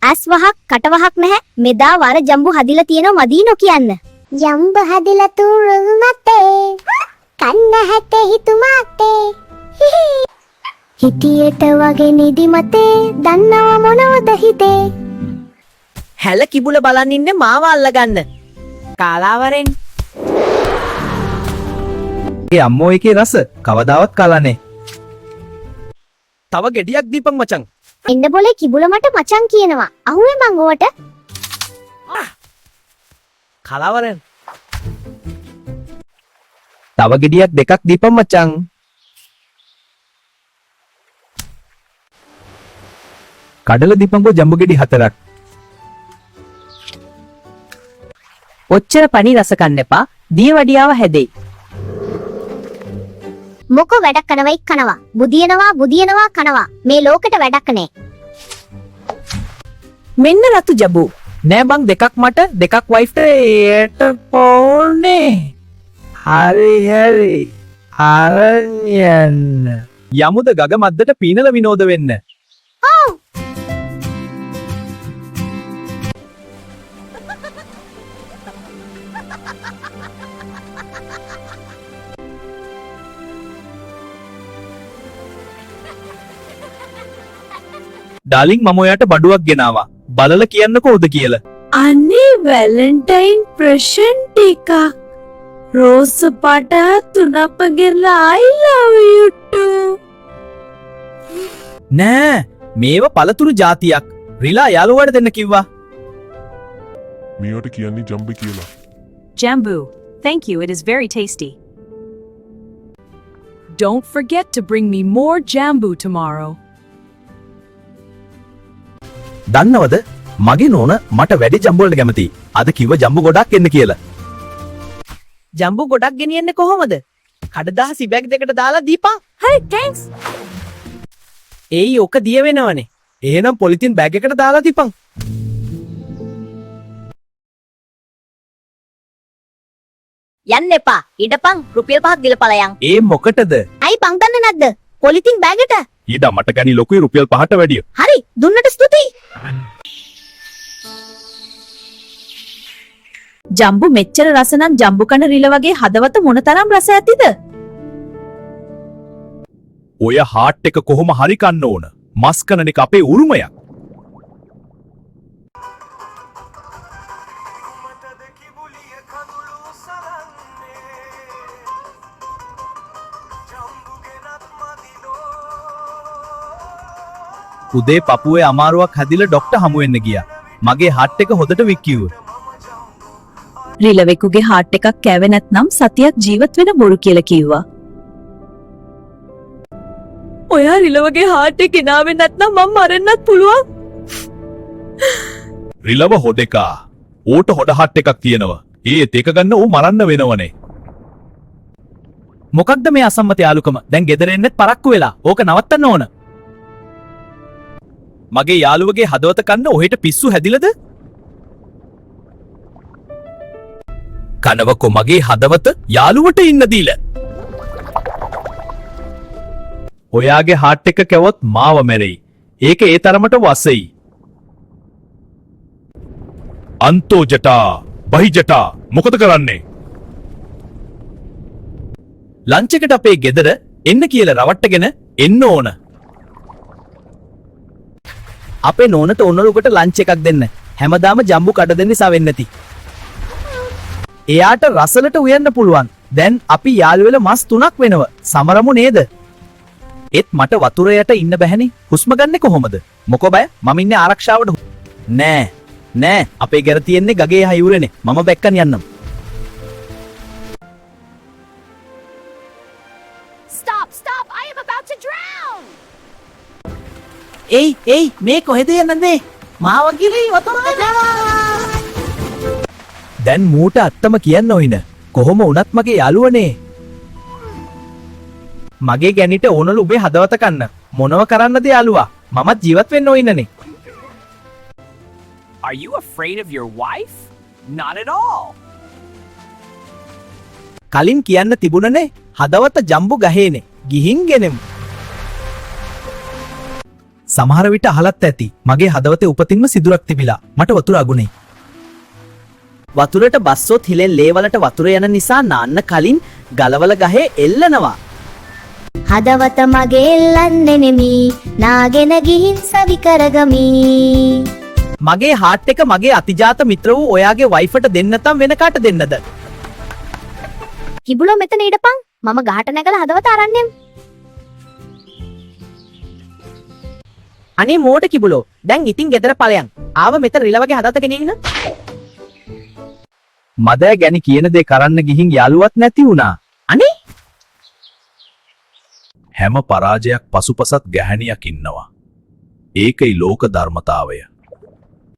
ඇස් වහක් කට වහක් නැහැ. මෙදා වර ජම්බු හදිලා තියෙනව මදි නොකියන්න. ජම්බු හදිලා තුරු මතේ. කන්න හැටේ හිතු මතේ. හිටියට වගේ නිදි මතේ. දන්නව මොනවද හිතේ? හැල කිඹුල බලන් ඉන්නේ මාව අල්ලගන්න. කාලාවරෙන්. ඒ අම්මෝ එකේ රස කවදාවත් කලන්නේ. තව ගෙඩියක් දීපන් මචං. එන්න බොලේ කිඹුල මට මචං කියනවා. අහුවේ මං ඔවට. කලාවරෙන්. තව ගෙඩියක් දෙකක් දීපන් මචං. කඩල දීපන්කෝ ජම්බු ගෙඩි 4ක්. ඔච්චර පණි රස කන්න එපා. දියවඩියාව හැදෙයි. මොකෝ වැඩක් කරනවයි කනවා. බුදියනවා කනවා. මේ ලෝකෙට වැඩක් නෑ. මෙන්න රතු ජබු. නෑ බං දෙකක් මට දෙකක් වයිෆ්ට ඒට ඕනේ. හරි අරන් යන්න. යමුද ගග මද්දට පීනල විනෝද වෙන්න. ඔව්. ඩාලින් මම ඔයාට බඩුවක් ගෙනාවා. බලලා කියන්නකෝ උද කියලා. අනේ වැලන්ටයින් ප්‍රසන්ට් එකක්. රෝස පාට තුනපගෙලා I love you too. නෑ මේව පළතුරු జాතියක්. රිලා යාළුවාට දෙන්න කිව්වා. මේවට කියන්නේ ජම්බි කියලා. Jambu. Thank you, it is very tasty. Don't forget to bring me more jambu tomorrow. දන්නවද මගේ නෝන මට වැඩි ජම්බු වලට කැමතියි. අද කිව්ව ජම්බු ගොඩක් එන්න කියලා. ජම්බු ගොඩක් ගෙනියන්නේ කොහොමද? කඩදාසි බැග් දෙකට දාලා දීපන්. Hey, thanks. ඒයි ඔක දිය වෙනවනේ. එහෙනම් පොලිතින් බෑග් එකට දාලා තිපන්. යන්න එපා. ඉඩපන් රුපියල් 5ක් දීලා ඒ මොකටද? ඇයි පං දන්නේ නැද්ද? පොලිතින් බෑගට. ඊට මට ගැනි ලොකුයි රුපියල් 5ට වැඩිය. හරි දුන්නට ස්තුතියි. ජම්බු මෙච්චර රස නම් ජම්බු කන රිල වගේ හදවත මොනතරම් රස ඇතිද? ඔය හාට් එක කොහොම හරි කන්න ඕන. මස් කන එක අපේ උරුමයක්. උදේ පපුවේ අමාරුවක් හැදිලා ડોක්ටර් හමු වෙන්න ගියා. මගේ හાર્ට් එක හොදට වික්කියුවා. රිලවෙකුගේ හાર્ට් එකක් කෑවේ නැත්නම් සතියක් ජීවත් වෙන බොරු කියලා කිව්වා. ඔයා රිලවගේ හાર્ට් එක ගෙනාවේ නැත්නම් මම මරන්නත් පුළුවන්. රිලව හොදෙකා. ඕට හොඩ හට් එකක් තියෙනවා. ඒත් ඒක ගන්න ඌ මරන්න වෙනවනේ. මොකක්ද මේ අසම්මත යාළුකම? දැන් ගෙදර එන්නෙත් පරක්කු වෙලා. ඕක නවත්තන්න ඕන. මගේ යාළුවගේ හදවත කන්න ඔහෙට පිස්සු හැදිලද? කනවකෝ මගේ හදවත යාළුවට ඉන්න දීලා. ඔයාගේ හાર્ට් එක කැවොත් මාව මැරෙයි. ඒක ඒ තරමට වසෙයි. අන්තෝ ජටා බහි ජටා මොකද කරන්නේ? ලන්ච් එකට අපේ ගෙදර එන්න කියලා රවට්ටගෙන එන්න ඕන. අපේ නෝනට ඔන්නලුකට ලන්ච් එකක් දෙන්න. හැමදාම ජම්බු කඩ දෙන්න සවෙන්නේ නැති. එයාට රසලට උයන්න පුළුවන්. දැන් අපි යාළු වෙලා මස් 3ක් වෙනව. සමරමු නේද? ඒත් මට වතුර යට ඉන්න බැහැනේ. හුස්ම ගන්නෙ කොහොමද? මොකෝ බය? මම ඉන්නේ ආරක්ෂාවට. නෑ අපේ ගැර තියෙන්නේ ගගේ හයුරනේ. මම බැක්කන් යන්නම්. Stop! I am about to drown. ඒයි මේ කොහෙද යන්නේ? මාව ගිරී වතුරට. දැන් මූට අත්තම කියන්න ඕන. කොහොම වුණත් මගේ යාළුවනේ. මගේ ගැනිට ඕනලු උඹේ හදවත කන්න. මොනව කරන්නද යාළුවා? මමත් ජීවත් වෙන්න ඕනනේ. Are you afraid of your wife? Not at all. කලින් කියන්න තිබුණනේ හදවත ජම්බු ගහේනේ. ගිහින් ගෙනෙමු. සමහර විට අහලත් ඇති. මගේ හදවතේ උපතින්ම සිදුරක් තිබිලා. මට වතුර අගුණේ. වතුරට බස්සොත් හිලෙන් ලේවලට වතුර යන නිසා නාන්න කලින් ගලවල ගහේ එල්ලනවා. හදවත මගේ එල්ලන්නේ නෙමි නාගෙන ගිහින් සවි කරගමි. මගේ හાર્ට් එක මගේ අතිජාත මිත්‍ර වූ ඔයාගේ වයිෆට දෙන්න නැත්නම් වෙන කාට දෙන්නද? කිබුලෝ මෙතන ඉඩපන්. මම ගහට නැගලා හදවත අරන් එම්. අනේ මෝට කිබුලෝ. දැන් ඉතින් ගෙදර ඵලයන්. ආව මෙතන රිල වගේ හදත ගෙනින්න. මදෑ ගැනි කියන දේ කරන්න ගිහින් යාළුවත් නැති වුණා. අනේ හැම පරාජයක් පසුපසත් ගැහැණියක් ඉන්නවා. ඒකයි ලෝක ධර්මතාවය.